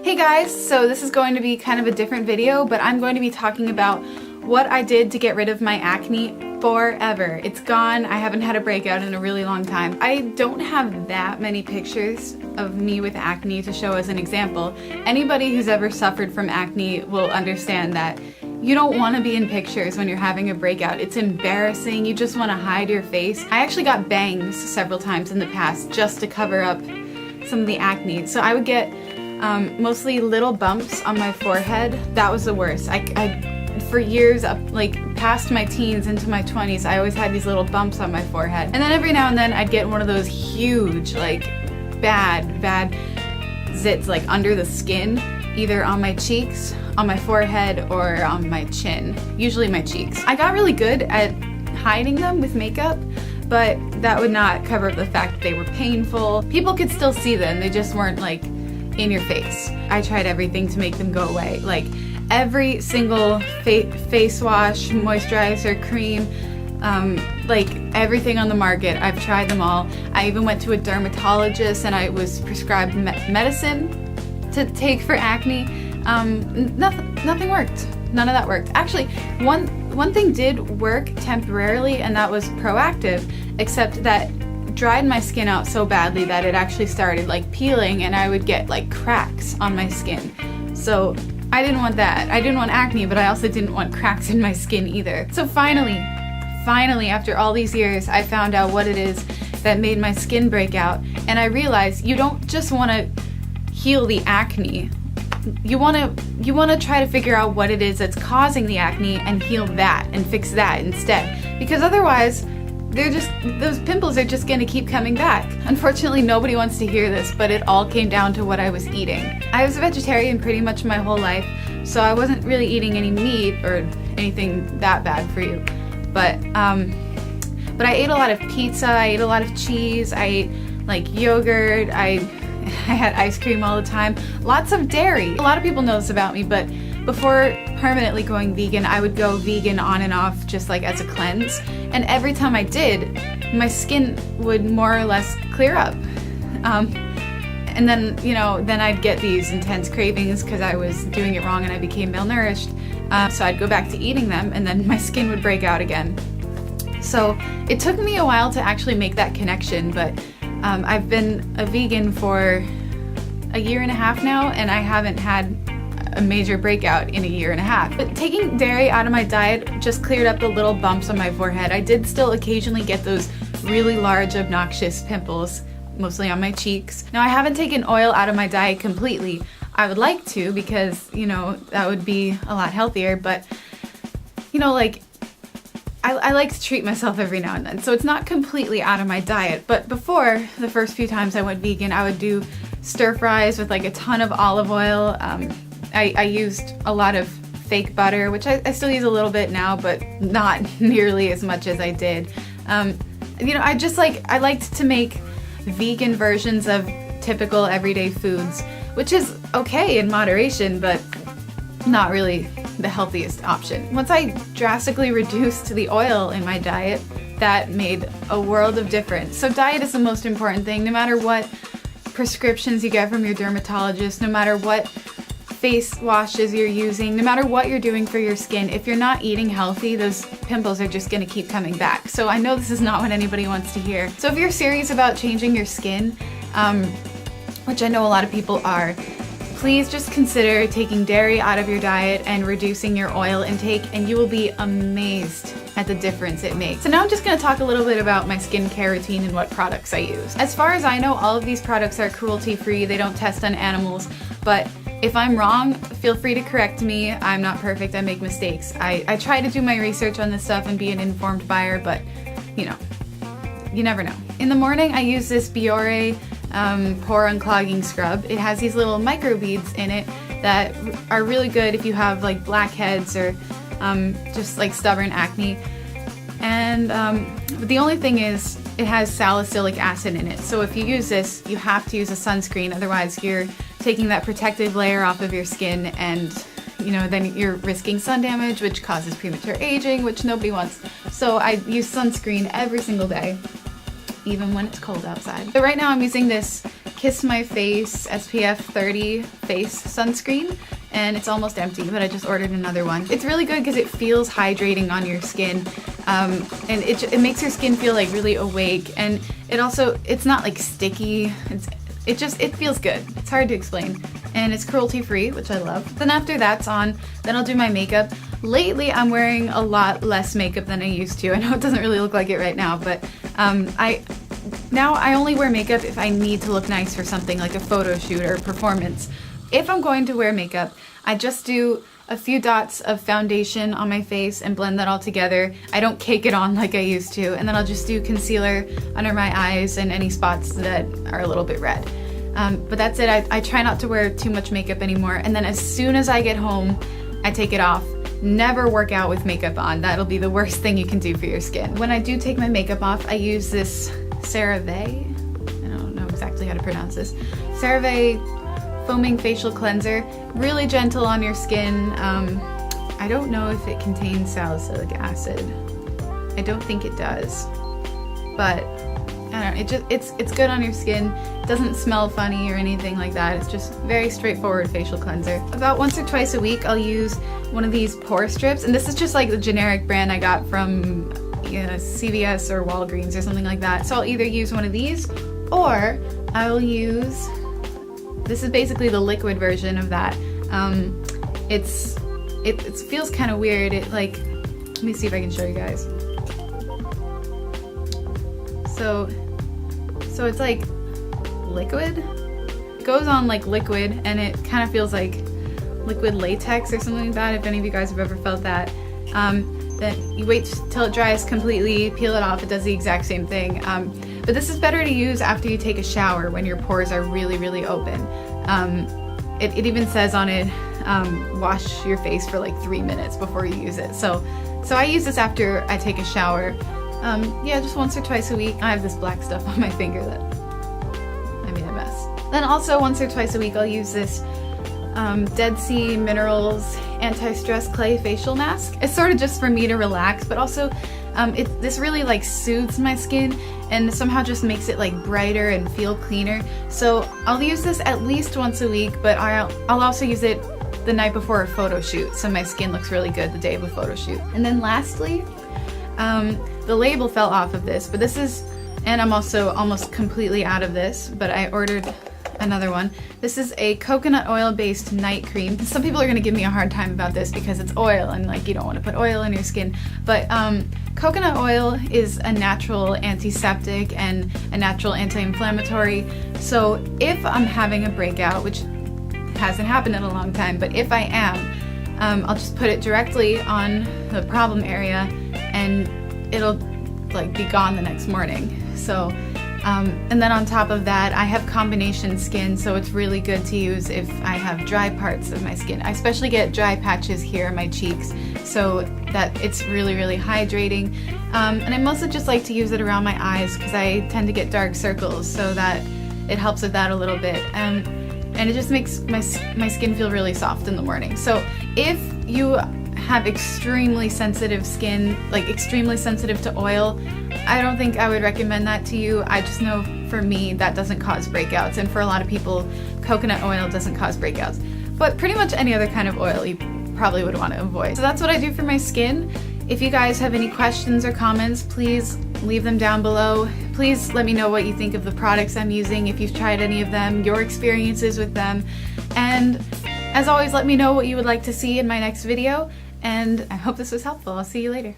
Hey guys, so this is going to be kind of a different video, but I'm going to be talking about what I did to get rid of my acne forever. It's gone. I haven't had a breakout in a really long time. I don't have that many pictures of me with acne to show as an example. Anybody who's ever suffered from acne will understand that you don't want to be in pictures when you're having a breakout. It's embarrassing. You just want to hide your face. I actually got bangs several times in the past just to cover up some of the acne. So I would get mostly little bumps on my forehead. That was the worst. For years, like past my teens into my 20s, I always had these little bumps on my forehead. And then every now and then I'd get one of those huge, like bad zits like under the skin, either on my cheeks, on my forehead, or on my chin, usually my cheeks. I got really good at hiding them with makeup, but that would not cover up the fact that they were painful. People could still see them, they just weren't like in your face. I tried everything to make them go away. Like every single face wash, moisturizer, cream, like everything on the market, I've tried them all. I even went to a dermatologist and I was prescribed medicine to take for acne. Nothing worked. None of that worked. Actually, one thing did work temporarily, and that was Proactive, except that dried my skin out so badly that it actually started like peeling and I would get like cracks on my skin. So I didn't want that. I didn't want acne, but I also didn't want cracks in my skin either. So finally, after all these years, I found out what it is that made my skin break out, and I realized you don't just want to heal the acne. You want to try to figure out what it is that's causing the acne and heal that and fix that instead. Because otherwise, those pimples are just gonna keep coming back. Unfortunately, nobody wants to hear this, but it all came down to what I was eating. I was a vegetarian pretty much my whole life, so I wasn't really eating any meat or anything that bad for you. But I ate a lot of pizza, I ate a lot of cheese, I ate like yogurt, I had ice cream all the time, lots of dairy. A lot of people know this about me, but before permanently going vegan, I would go vegan on and off just like as a cleanse. And every time I did, my skin would more or less clear up. And then, then I'd get these intense cravings because I was doing it wrong and I became malnourished. So I'd go back to eating them and then my skin would break out again. So it took me a while to actually make that connection, but I've been a vegan for a year and a half now, and I haven't had a major breakout in a year and a half. But taking dairy out of my diet just cleared up the little bumps on my forehead. I did still occasionally get those really large, obnoxious pimples, mostly on my cheeks. Now, I haven't taken oil out of my diet completely. I would like to because, that would be a lot healthier, but, I like to treat myself every now and then, so it's not completely out of my diet. But before, the first few times I went vegan, I would do stir fries with like a ton of olive oil. I used a lot of fake butter, which I still use a little bit now, but not nearly as much as I did. I liked to make vegan versions of typical everyday foods, which is okay in moderation, but not really the healthiest option. Once I drastically reduced the oil in my diet, that made a world of difference. So diet is the most important thing, no matter what prescriptions you get from your dermatologist, no matter what face washes you're using, no matter what you're doing for your skin. If you're not eating healthy, those pimples are just gonna keep coming back. So I know this is not what anybody wants to hear. So if you're serious about changing your skin, which I know a lot of people are, please just consider taking dairy out of your diet and reducing your oil intake, and you will be amazed at the difference it makes. So now I'm just going to talk a little bit about my skincare routine and what products I use. As far as I know, all of these products are cruelty-free. They don't test on animals, but if I'm wrong, feel free to correct me. I'm not perfect. I make mistakes. I try to do my research on this stuff and be an informed buyer, but you never know. In the morning, I use this Biore pore unclogging scrub. It has these little microbeads in it that are really good if you have like blackheads or just like stubborn acne. And but the only thing is it has salicylic acid in it. So if you use this, you have to use a sunscreen. Otherwise, you're taking that protective layer off of your skin, and then you're risking sun damage, which causes premature aging, which nobody wants. So I use sunscreen every single day, even when it's cold outside. But right now I'm using this Kiss My Face SPF 30 face sunscreen, and it's almost empty, but I just ordered another one. It's really good because it feels hydrating on your skin, and it makes your skin feel like really awake, and it's not like sticky. It feels good. It's hard to explain. And it's cruelty free, which I love. Then after that's on, then I'll do my makeup. Lately I'm wearing a lot less makeup than I used to. I know it doesn't really look like it right now, but now I only wear makeup if I need to look nice for something like a photo shoot or a performance. If I'm going to wear makeup, I just do a few dots of foundation on my face and blend that all together. I don't cake it on like I used to, and then I'll just do concealer under my eyes and any spots that are a little bit red. But that's it. I try not to wear too much makeup anymore, and then as soon as I get home, I take it off. Never work out with makeup on. That'll be the worst thing you can do for your skin. When I do take my makeup off, I use this CeraVe, I don't know exactly how to pronounce this, CeraVe foaming facial cleanser. Really gentle on your skin. I don't know if it contains salicylic acid. I don't think it does, but I don't know, it's good on your skin. It doesn't smell funny or anything like that. It's just very straightforward facial cleanser. About once or twice a week I'll use one of these pore strips, and this is just like the generic brand I got from CVS or Walgreens or something like that. So I'll either use one of these, or I'll use, this is basically the liquid version of that. It feels kind of weird. Let me see if I can show you guys. So it's like liquid. It goes on like liquid, and it kind of feels like liquid latex or something like that, if any of you guys have ever felt that. Then you wait till it dries completely, peel it off. It does the exact same thing. But this is better to use after you take a shower when your pores are really, really open. It even says on it, wash your face for like 3 minutes before you use it. So I use this after I take a shower. Yeah, just once or twice a week. I have this black stuff on my finger that I made a mess. Then also once or twice a week I'll use this Dead Sea Minerals Anti-Stress Clay Facial Mask. It's sort of just for me to relax, but also this really like soothes my skin and somehow just makes it like brighter and feel cleaner. So I'll use this at least once a week, but I'll also use it the night before a photo shoot, so my skin looks really good the day of a photo shoot. And then lastly, the label fell off of this, but this is, and I'm also almost completely out of this, but I ordered another one. This is a coconut oil based night cream. Some people are going to give me a hard time about this because it's oil and like you don't want to put oil in your skin, but coconut oil is a natural antiseptic and a natural anti-inflammatory. So if I'm having a breakout, which hasn't happened in a long time, but if I am, I'll just put it directly on the problem area and it'll like be gone the next morning. So and then on top of that, I have combination skin, so it's really good to use if I have dry parts of my skin. I especially get dry patches here on my cheeks, so that it's really, really hydrating. And I mostly just like to use it around my eyes because I tend to get dark circles, so that it helps with that a little bit. And it just makes my skin feel really soft in the morning. So if you have extremely sensitive skin, like extremely sensitive to oil, I don't think I would recommend that to you. I just know for me that doesn't cause breakouts, and for a lot of people coconut oil doesn't cause breakouts. But pretty much any other kind of oil you probably would want to avoid. So that's what I do for my skin. If you guys have any questions or comments, please leave them down below. Please let me know what you think of the products I'm using, if you've tried any of them, your experiences with them. And as always, let me know what you would like to see in my next video. And I hope this was helpful. I'll see you later.